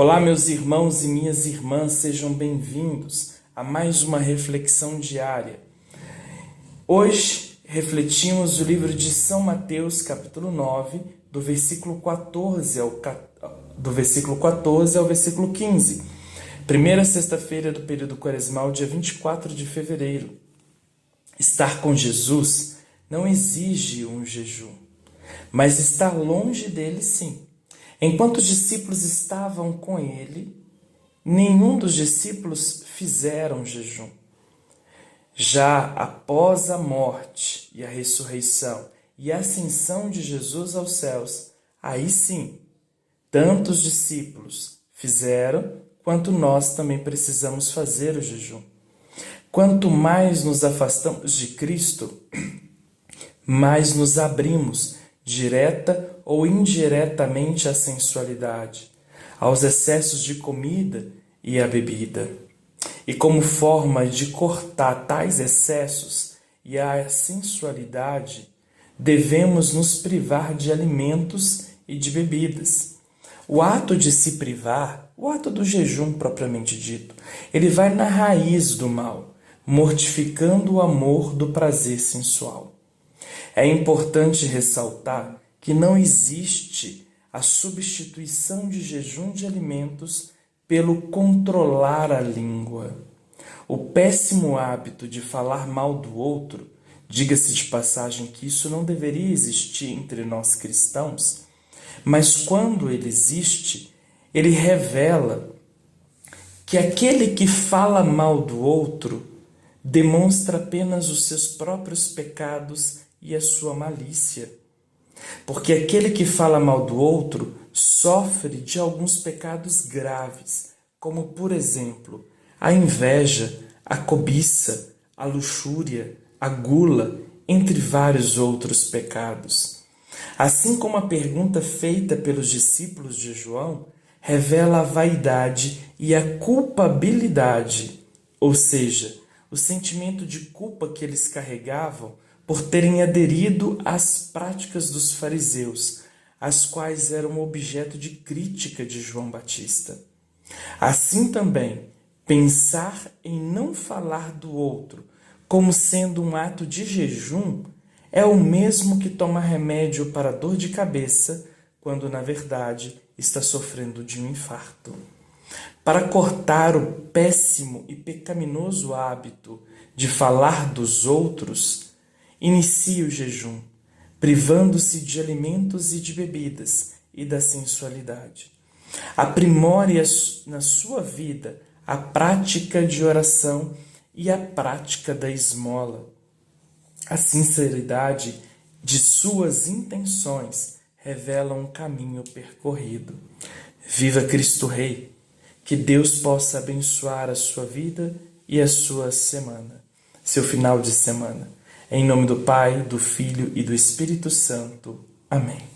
Olá, meus irmãos e minhas irmãs, sejam bem-vindos a mais uma reflexão diária. Hoje refletimos o livro de São Mateus, capítulo 9, do versículo 14 ao versículo 15. Primeira sexta-feira do período quaresmal, dia 24 de fevereiro. Estar com Jesus não exige um jejum, mas estar longe dele sim. Enquanto os discípulos estavam com ele, nenhum dos discípulos fizeram jejum. Já após a morte e a ressurreição e a ascensão de Jesus aos céus, aí sim, tanto os discípulos fizeram, quanto nós também precisamos fazer o jejum. Quanto mais nos afastamos de Cristo, mais nos abrimos direta ou indiretamente à sensualidade, aos excessos de comida e à bebida. E como forma de cortar tais excessos e a sensualidade, devemos nos privar de alimentos e de bebidas. O ato de se privar, o ato do jejum propriamente dito, ele vai na raiz do mal, mortificando o amor do prazer sensual. É importante ressaltar que não existe a substituição de jejum de alimentos pelo controlar a língua. O péssimo hábito de falar mal do outro, diga-se de passagem que isso não deveria existir entre nós cristãos, mas quando ele existe, ele revela que aquele que fala mal do outro demonstra apenas os seus próprios pecados e a sua malícia. Porque aquele que fala mal do outro sofre de alguns pecados graves, como, por exemplo, a inveja, a cobiça, a luxúria, a gula, entre vários outros pecados. Assim como a pergunta feita pelos discípulos de João revela a vaidade e a culpabilidade, ou seja, o sentimento de culpa que eles carregavam por terem aderido às práticas dos fariseus, as quais eram objeto de crítica de João Batista. Assim também, pensar em não falar do outro como sendo um ato de jejum é o mesmo que tomar remédio para dor de cabeça, quando na verdade está sofrendo de um infarto. Para cortar o péssimo e pecaminoso hábito de falar dos outros, inicie o jejum, privando-se de alimentos e de bebidas e da sensualidade. Aprimore na sua vida a prática de oração e a prática da esmola. A sinceridade de suas intenções revela um caminho percorrido. Viva Cristo Rei! Que Deus possa abençoar a sua vida e a sua semana, seu final de semana. Em nome do Pai, do Filho e do Espírito Santo. Amém.